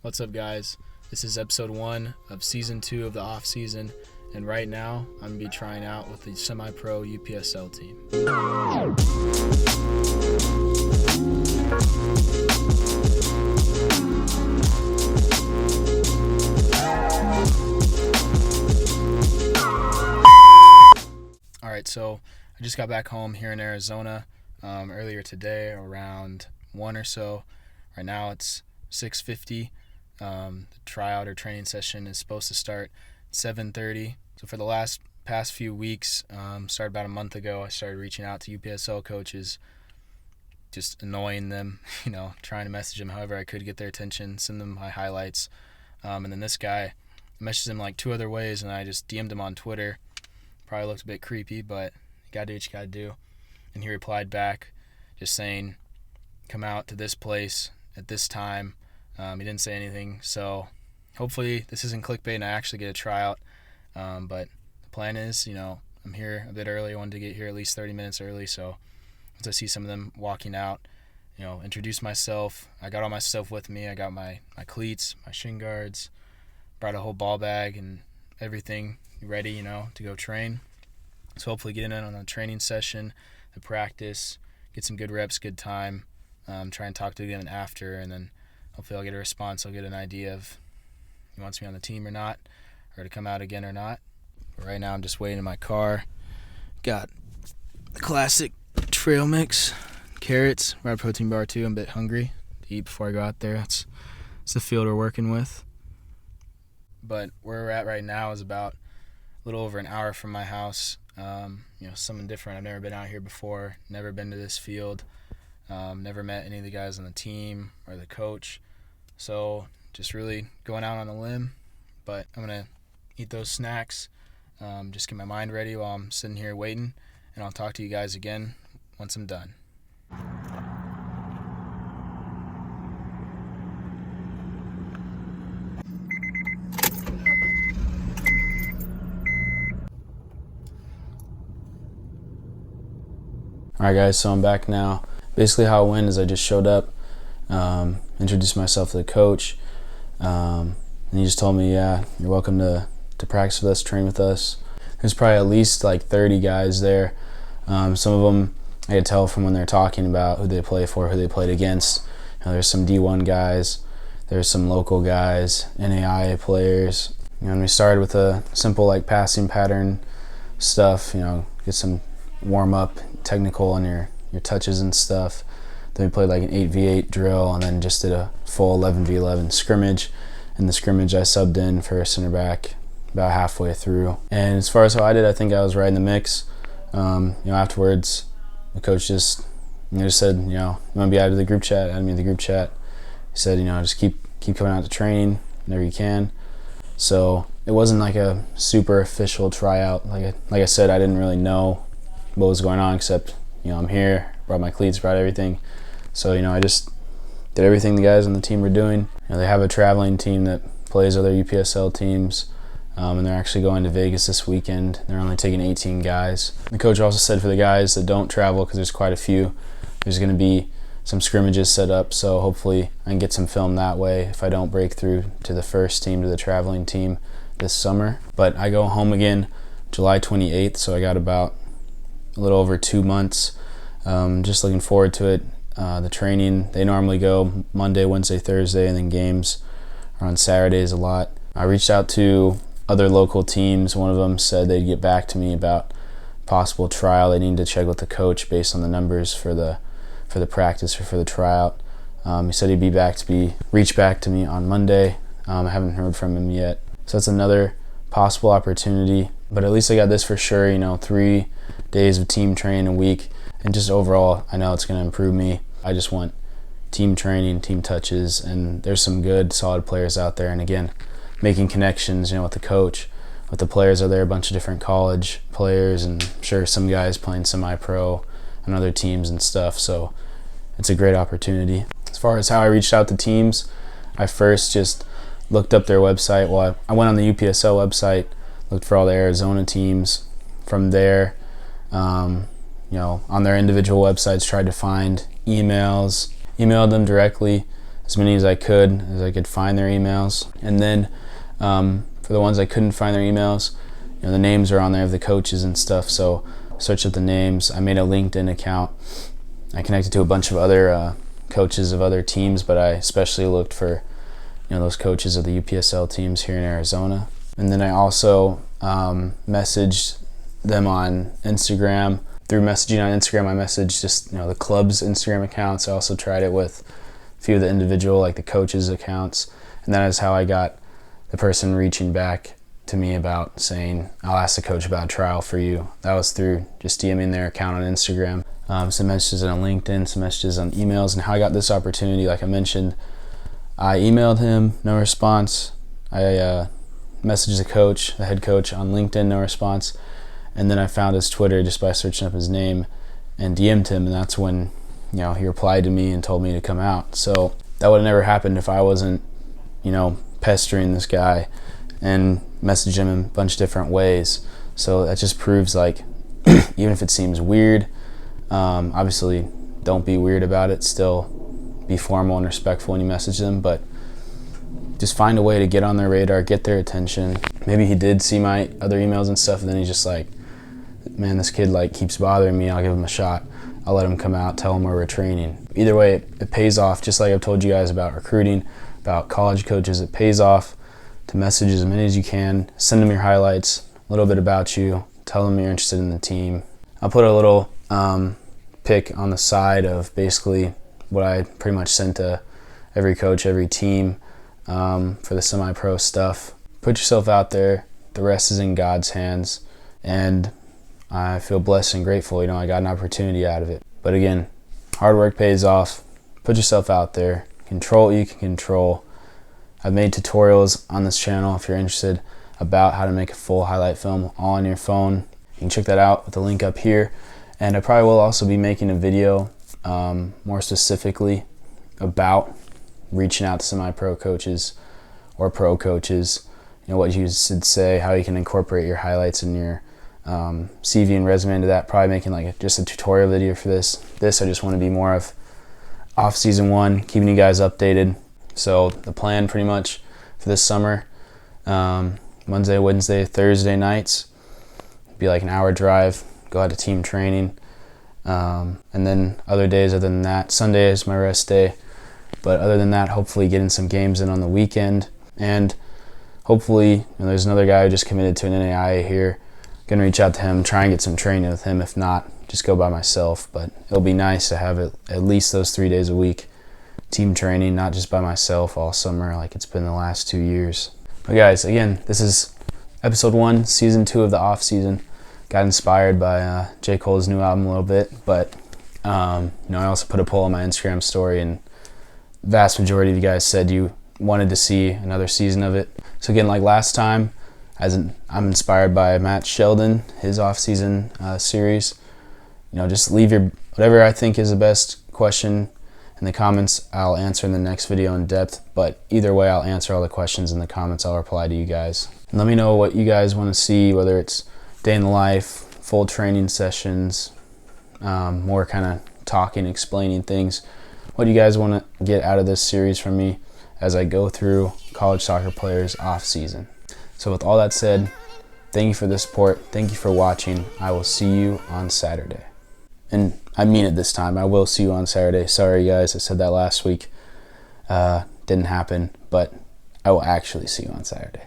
What's up, guys? This is episode 1 of season 2 of the off season, and right now I'm gonna be trying out with the semi-pro UPSL team. Alright, so I just got back home here in Arizona earlier today around 1 or so. Right now it's 6:50. The tryout or training session is supposed to start at 7:30. So for the past few weeks, started about a month ago, I started reaching out to UPSL coaches, just annoying them, trying to message them however I could get their attention, send them my highlights. And then this guy, I messaged him like 2 other ways, and I just DM'd him on Twitter. Probably looked a bit creepy, but you gotta do what you gotta do. And he replied back just saying, come out to this place at this time. He didn't say anything, so hopefully this isn't clickbait and I actually get a tryout. But the plan is, I'm here a bit early. I wanted to get here at least 30 minutes early, so once I see some of them walking out, introduce myself. I got all my stuff with me. I got my cleats, my shin guards, brought a whole ball bag and everything ready, to go train. So hopefully get in on the training session, the practice, get some good reps, good time, try and talk to them after, and then hopefully I'll get a response. I'll get an idea of if he wants me on the team or not, or to come out again or not. But right now I'm just waiting in my car. Got the classic trail mix, carrots, red protein bar too. I'm a bit hungry to eat before I go out there. That's the field we're working with. But where we're at right now is about a little over an hour from my house. Something different. I've never been out here before, never been to this field, never met any of the guys on the team or the coach. So just really going out on a limb, but I'm going to eat those snacks, just get my mind ready while I'm sitting here waiting, and I'll talk to you guys again once I'm done. Alright guys, so I'm back now. Basically how it went is I just showed up, introduced myself to the coach, and he just told me, yeah, you're welcome to practice with us, train with us. There's probably at least like 30 guys there. Some of them I could tell from when they're talking about who they play for, who they played against. There's some D1 guys, there's some local guys, NAIA players. And we started with a simple like passing pattern stuff, get some warm up, technical on your touches and stuff. Then we played like an 8v8 drill and then just did a full 11v11 scrimmage. In the scrimmage I subbed in for a center back about halfway through. And as far as how I did, I think I was right in the mix. Afterwards the coach just said, you want to be added to the group chat, add me to the group chat. He said, just keep coming out to training whenever you can. So it wasn't like a super official tryout. Like I said, I didn't really know what was going on, except I'm here, brought my cleats, brought everything. So I just did everything the guys on the team were doing. They have a traveling team that plays other UPSL teams, and they're actually going to Vegas this weekend. They're only taking 18 guys. The coach also said for the guys that don't travel, because there's quite a few, there's going to be some scrimmages set up, so hopefully I can get some film that way if I don't break through to the first team, to the traveling team this summer. But I go home again July 28th, so I got about a little over 2 months. Just looking forward to it. The training, they normally go Monday, Wednesday, Thursday, and then games are on Saturdays a lot. I reached out to other local teams. One of them said they'd get back to me about possible trial. They need to check with the coach based on the numbers for the practice or for the tryout. He said he'd reach back to me on Monday. I haven't heard from him yet. So that's another possible opportunity. But at least I got this for sure, 3 days of team training a week. And just overall, I know it's going to improve me. I just want team training, team touches, and there's some good, solid players out there. And again, making connections, with the coach, with the players. Are there a bunch of different college players, and I'm sure some guys playing semi-pro on other teams and stuff. So it's a great opportunity. As far as how I reached out to teams, I first just looked up their website. Well, I went on the UPSL website, looked for all the Arizona teams. From there, on their individual websites, tried to find emailed them directly, as many as I could find their emails. And then for the ones I couldn't find their emails, the names are on there of the coaches and stuff, so search up the names. I made a LinkedIn account. I connected to a bunch of other coaches of other teams, but I especially looked for those coaches of the UPSL teams here in Arizona. And then I also messaged them on Instagram. Through messaging on Instagram, I messaged just the club's Instagram accounts. I also tried it with a few of the individual, like the coaches' accounts, and that is how I got the person reaching back to me about saying, I'll ask the coach about a trial for you. That was through just DMing their account on Instagram. Some messages on LinkedIn, some messages on emails. And how I got this opportunity, like I mentioned, I emailed him, no response. I messaged the head coach on LinkedIn, no response. And then I found his Twitter just by searching up his name and DM'd him, and that's when he replied to me and told me to come out. So that would have never happened if I wasn't pestering this guy and messaging him in a bunch of different ways. So that just proves, like, even if it seems weird, obviously don't be weird about it. Still be formal and respectful when you message them, but just find a way to get on their radar, get their attention. Maybe he did see my other emails and stuff, and then he's just like, man, this kid keeps bothering me. I'll give him a shot. I'll let him come out, tell him where we're training. Either way, it pays off. Just like I've told you guys about recruiting, about college coaches, it pays off to message as many as you can. Send them your highlights, a little bit about you, tell them you're interested in the team. I'll put a little pic on the side of basically what I pretty much sent to every coach, every team for the semi-pro stuff. Put yourself out there. The rest is in God's hands. And I feel blessed and grateful. I got an opportunity out of it. But again, hard work pays off. Put yourself out there. Control what you can control. I've made tutorials on this channel if you're interested about how to make a full highlight film all on your phone. You can check that out with the link up here. And I probably will also be making a video more specifically about reaching out to semi-pro coaches or pro coaches. What you should say, how you can incorporate your highlights in your CV and resume into that. Probably making just a tutorial video for this. I just want to be more of off-season 1, keeping you guys updated. So the plan pretty much for this summer, Monday, Wednesday, Thursday nights, be like an hour drive, go out to team training. And then other days other than that, Sunday is my rest day. But other than that, hopefully getting some games in on the weekend. And hopefully, there's another guy who just committed to an NAIA here. Gonna reach out to him, try and get some training with him. If not, just go by myself. But it'll be nice to have it at least those 3 days a week. Team training, not just by myself all summer like it's been the last 2 years. But guys, again, this is episode 1, season 2 of the off season. Got inspired by J. Cole's new album a little bit, but I also put a poll on my Instagram story, and the vast majority of you guys said you wanted to see another season of it. So again, like last time, I'm inspired by Matt Sheldon, his off-season series. Just leave your whatever I think is the best question in the comments. I'll answer in the next video in depth, but either way, I'll answer all the questions in the comments. I'll reply to you guys. And let me know what you guys want to see, whether it's day in the life, full training sessions, more kind of talking, explaining things. What do you guys want to get out of this series from me as I go through college soccer players off season? So with all that said, thank you for the support. Thank you for watching. I will see you on Saturday. And I mean it this time. I will see you on Saturday. Sorry, guys. I said that last week. Didn't happen, but I will actually see you on Saturday.